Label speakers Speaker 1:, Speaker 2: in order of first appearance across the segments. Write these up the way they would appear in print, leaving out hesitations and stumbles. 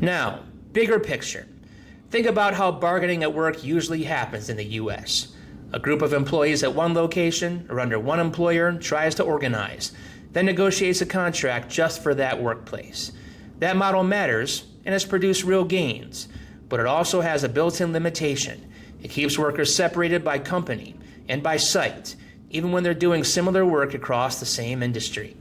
Speaker 1: Now, bigger picture. Think about how bargaining at work usually happens in the U.S. A group of employees at one location or under one employer tries to organize, then negotiates a contract just for that workplace. That model matters and has produced real gains, but it also has a built-in limitation. It keeps workers separated by company and by site, even when they're doing similar work across the same industry.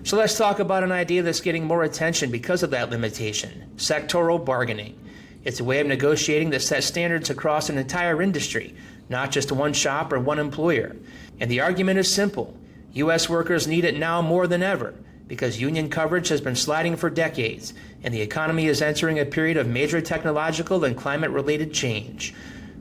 Speaker 1: So let's talk about an idea that's getting more attention because of that limitation: sectoral bargaining. It's a way of negotiating that sets standards across an entire industry, not just one shop or one employer. And the argument is simple. U.S. workers need it now more than ever because union coverage has been sliding for decades, and the economy is entering a period of major technological and climate-related change.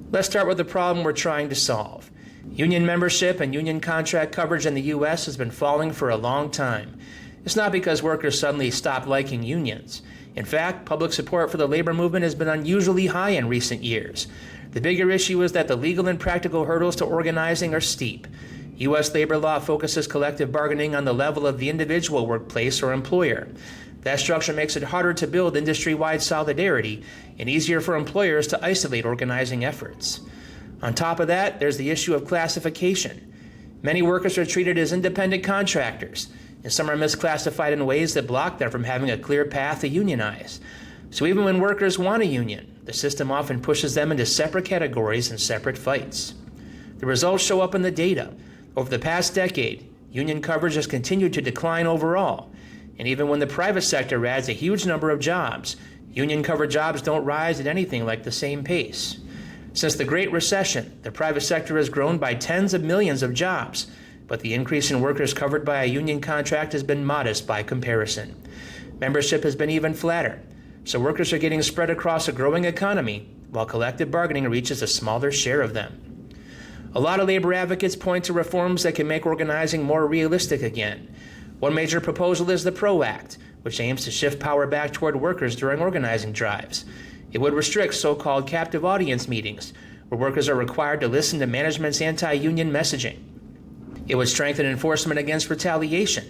Speaker 1: Let's start with the problem we're trying to solve. Union membership and union contract coverage in the U.S. has been falling for a long time. It's not because workers suddenly stopped liking unions. In fact, public support for the labor movement has been unusually high in recent years. The bigger issue is that the legal and practical hurdles to organizing are steep. U.S. labor law focuses collective bargaining on the level of the individual workplace or employer. That structure makes it harder to build industry-wide solidarity and easier for employers to isolate organizing efforts. On top of that, there's the issue of classification. Many workers are treated as independent contractors, and some are misclassified in ways that block them from having a clear path to unionize. So even when workers want a union, the system often pushes them into separate categories and separate fights. The results show up in the data. Over the past decade, union coverage has continued to decline overall, and even when the private sector adds a huge number of jobs, union-covered jobs don't rise at anything like the same pace. Since the Great Recession, the private sector has grown by tens of millions of jobs, but the increase in workers covered by a union contract has been modest by comparison. Membership has been even flatter, so workers are getting spread across a growing economy, while collective bargaining reaches a smaller share of them. A lot of labor advocates point to reforms that can make organizing more realistic again. One major proposal is the PRO Act, which aims to shift power back toward workers during organizing drives. It would restrict so-called captive audience meetings, where workers are required to listen to management's anti-union messaging. It would strengthen enforcement against retaliation.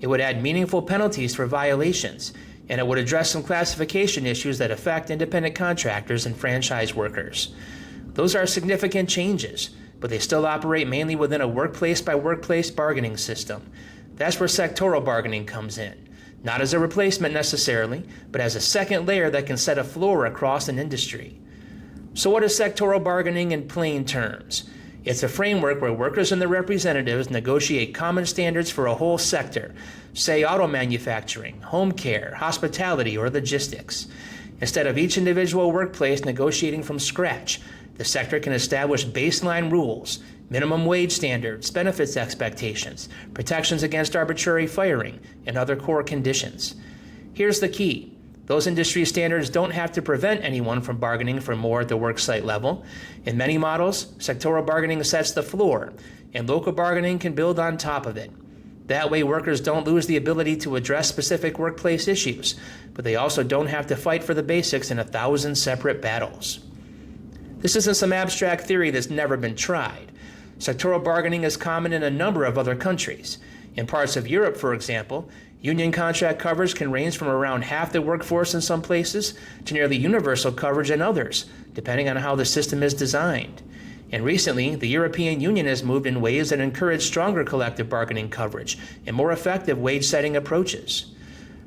Speaker 1: It would add meaningful penalties for violations, and it would address some classification issues that affect independent contractors and franchise workers. Those are significant changes, but they still operate mainly within a workplace-by-workplace bargaining system. That's where sectoral bargaining comes in, not as a replacement necessarily, but as a second layer that can set a floor across an industry. So what is sectoral bargaining in plain terms? It's a framework where workers and their representatives negotiate common standards for a whole sector, say auto manufacturing, home care, hospitality, or logistics. Instead of each individual workplace negotiating from scratch, the sector can establish baseline rules, minimum wage standards, benefits expectations, protections against arbitrary firing, and other core conditions. Here's the key. Those industry standards don't have to prevent anyone from bargaining for more at the worksite level. In many models, sectoral bargaining sets the floor, and local bargaining can build on top of it. That way, workers don't lose the ability to address specific workplace issues, but they also don't have to fight for the basics in 1,000 separate battles. This isn't some abstract theory that's never been tried. Sectoral bargaining is common in a number of other countries. In parts of Europe, for example, union contract coverage can range from around half the workforce in some places to nearly universal coverage in others, depending on how the system is designed. And recently, the European Union has moved in ways that encourage stronger collective bargaining coverage and more effective wage-setting approaches.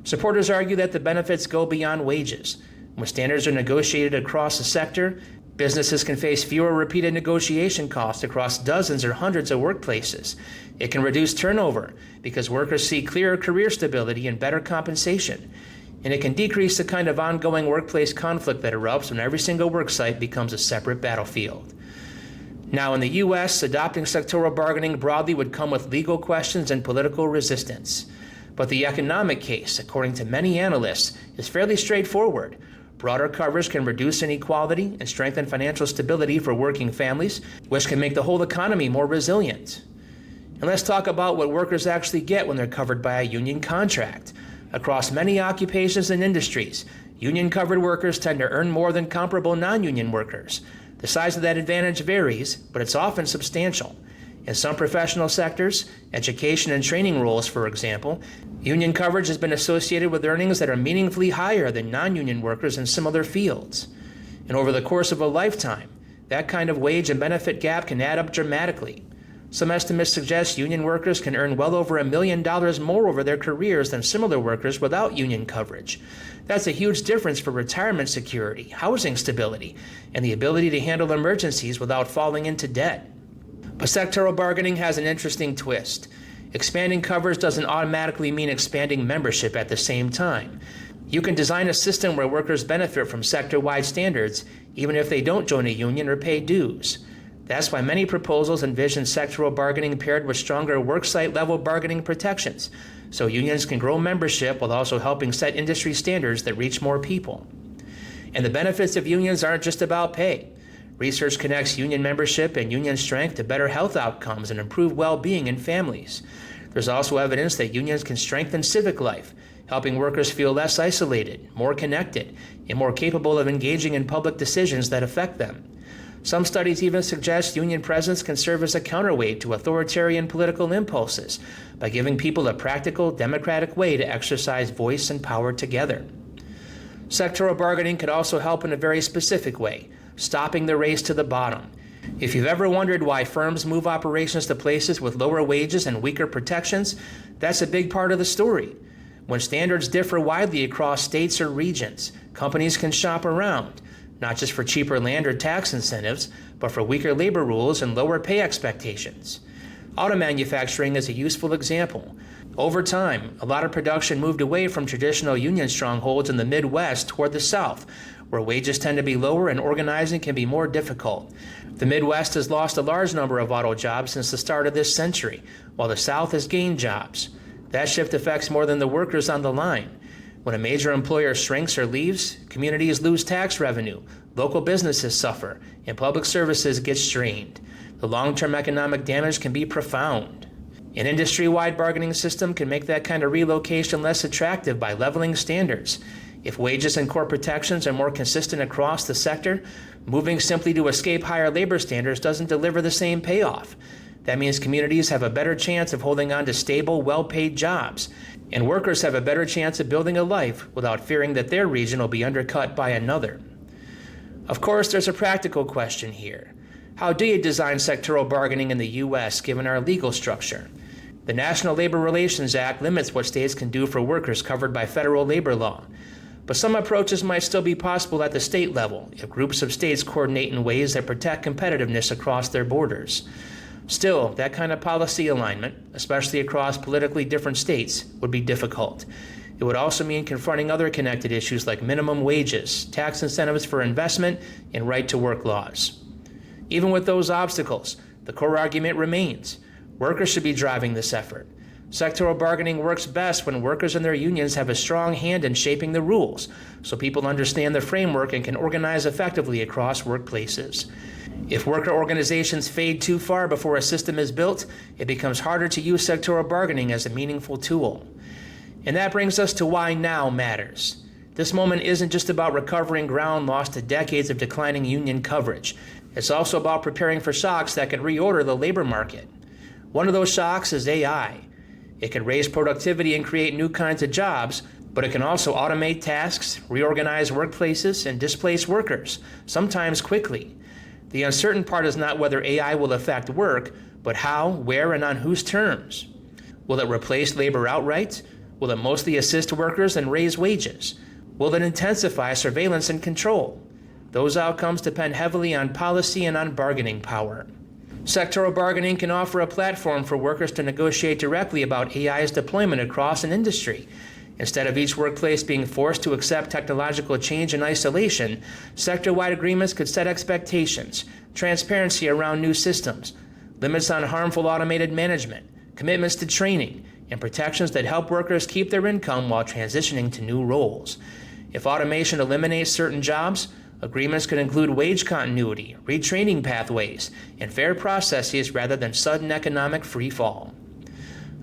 Speaker 1: Supporters argue that the benefits go beyond wages. When standards are negotiated across a sector, businesses can face fewer repeated negotiation costs across dozens or hundreds of workplaces. It can reduce turnover because workers see clearer career stability and better compensation. And it can decrease the kind of ongoing workplace conflict that erupts when every single worksite becomes a separate battlefield. Now, in the U.S., adopting sectoral bargaining broadly would come with legal questions and political resistance. But the economic case, according to many analysts, is fairly straightforward. Broader coverage can reduce inequality and strengthen financial stability for working families, which can make the whole economy more resilient. And let's talk about what workers actually get when they're covered by a union contract. Across many occupations and industries, union-covered workers tend to earn more than comparable non-union workers. The size of that advantage varies, but it's often substantial. In some professional sectors, education and training roles, for example, union coverage has been associated with earnings that are meaningfully higher than non-union workers in similar fields. And over the course of a lifetime, that kind of wage and benefit gap can add up dramatically. Some estimates suggest union workers can earn well over $1 million more over their careers than similar workers without union coverage. That's a huge difference for retirement security, housing stability, and the ability to handle emergencies without falling into debt. But sectoral bargaining has an interesting twist. Expanding coverage doesn't automatically mean expanding membership at the same time. You can design a system where workers benefit from sector-wide standards, even if they don't join a union or pay dues. That's why many proposals envision sectoral bargaining paired with stronger worksite-level bargaining protections, so unions can grow membership while also helping set industry standards that reach more people. And the benefits of unions aren't just about pay. Research connects union membership and union strength to better health outcomes and improved well-being in families. There's also evidence that unions can strengthen civic life, helping workers feel less isolated, more connected, and more capable of engaging in public decisions that affect them. Some studies even suggest union presence can serve as a counterweight to authoritarian political impulses by giving people a practical, democratic way to exercise voice and power together. Sectoral bargaining could also help in a very specific way, stopping the race to the bottom. If you've ever wondered why firms move operations to places with lower wages and weaker protections, that's a big part of the story. When standards differ widely across states or regions, companies can shop around, not just for cheaper land or tax incentives, but for weaker labor rules and lower pay expectations. Auto manufacturing is a useful example. Over time, a lot of production moved away from traditional union strongholds in the Midwest toward the South, where wages tend to be lower and organizing can be more difficult. The Midwest has lost a large number of auto jobs since the start of this century, while the South has gained jobs. That shift affects more than the workers on the line. When a major employer shrinks or leaves, communities lose tax revenue, local businesses suffer, and public services get strained. The long-term economic damage can be profound. An industry-wide bargaining system can make that kind of relocation less attractive by leveling standards. If wages and core protections are more consistent across the sector, moving simply to escape higher labor standards doesn't deliver the same payoff. That means communities have a better chance of holding on to stable, well-paid jobs, and workers have a better chance of building a life without fearing that their region will be undercut by another. Of course, there's a practical question here. How do you design sectoral bargaining in the U.S. given our legal structure? The National Labor Relations Act limits what states can do for workers covered by federal labor law. But some approaches might still be possible at the state level if groups of states coordinate in ways that protect competitiveness across their borders. Still, that kind of policy alignment, especially across politically different states, would be difficult. It would also mean confronting other connected issues like minimum wages, tax incentives for investment, and right-to-work laws. Even with those obstacles, the core argument remains. Workers should be driving this effort. Sectoral bargaining works best when workers and their unions have a strong hand in shaping the rules, so people understand the framework and can organize effectively across workplaces. If worker organizations fade too far before a system is built, it becomes harder to use sectoral bargaining as a meaningful tool. And that brings us to why now matters. This moment isn't just about recovering ground lost to decades of declining union coverage. It's also about preparing for shocks that could reorder the labor market. One of those shocks is AI. It can raise productivity and create new kinds of jobs, but it can also automate tasks, reorganize workplaces, and displace workers, sometimes quickly. The uncertain part is not whether AI will affect work, but how, where, and on whose terms. Will it replace labor outright? Will it mostly assist workers and raise wages? Will it intensify surveillance and control? Those outcomes depend heavily on policy and on bargaining power. Sectoral bargaining can offer a platform for workers to negotiate directly about AI's deployment across an industry. Instead of each workplace being forced to accept technological change in isolation, sector-wide agreements could set expectations, transparency around new systems, limits on harmful automated management, commitments to training, and protections that help workers keep their income while transitioning to new roles. If automation eliminates certain jobs, agreements could include wage continuity, retraining pathways, and fair processes rather than sudden economic freefall.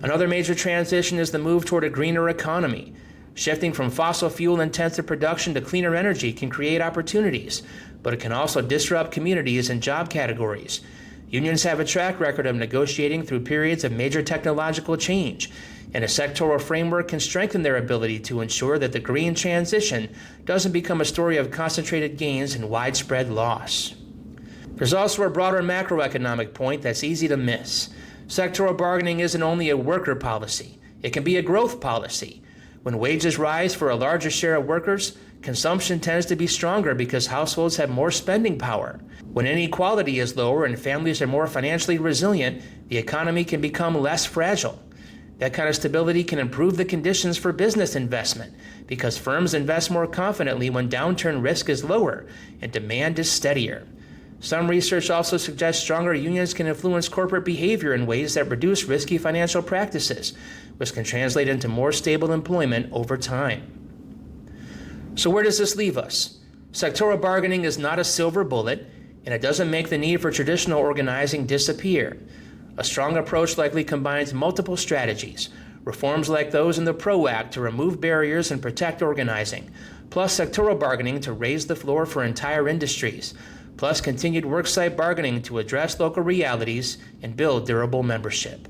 Speaker 1: Another major transition is the move toward a greener economy. Shifting from fossil fuel-intensive production to cleaner energy can create opportunities, but it can also disrupt communities and job categories. Unions have a track record of negotiating through periods of major technological change, and a sectoral framework can strengthen their ability to ensure that the green transition doesn't become a story of concentrated gains and widespread loss. There's also a broader macroeconomic point that's easy to miss. Sectoral bargaining isn't only a worker policy, it can be a growth policy. When wages rise for a larger share of workers, consumption tends to be stronger because households have more spending power. When inequality is lower and families are more financially resilient, the economy can become less fragile. That kind of stability can improve the conditions for business investment because firms invest more confidently when downturn risk is lower and demand is steadier. Some research also suggests stronger unions can influence corporate behavior in ways that reduce risky financial practices, which can translate into more stable employment over time. So where does this leave us? Sectoral bargaining is not a silver bullet, and it doesn't make the need for traditional organizing disappear. A strong approach likely combines multiple strategies, reforms like those in the PRO Act to remove barriers and protect organizing, plus sectoral bargaining to raise the floor for entire industries, plus continued worksite bargaining to address local realities and build durable membership.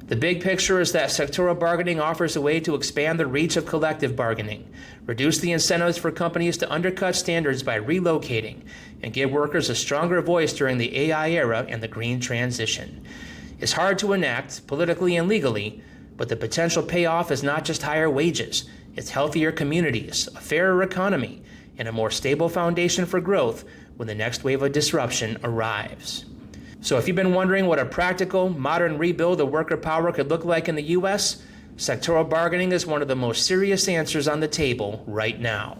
Speaker 1: The big picture is that sectoral bargaining offers a way to expand the reach of collective bargaining, reduce the incentives for companies to undercut standards by relocating, and give workers a stronger voice during the AI era and the green transition. It's hard to enact, politically and legally, but the potential payoff is not just higher wages, it's healthier communities, a fairer economy, and a more stable foundation for growth when the next wave of disruption arrives. So if you've been wondering what a practical, modern rebuild of worker power could look like in the U.S., sectoral bargaining is one of the most serious answers on the table right now.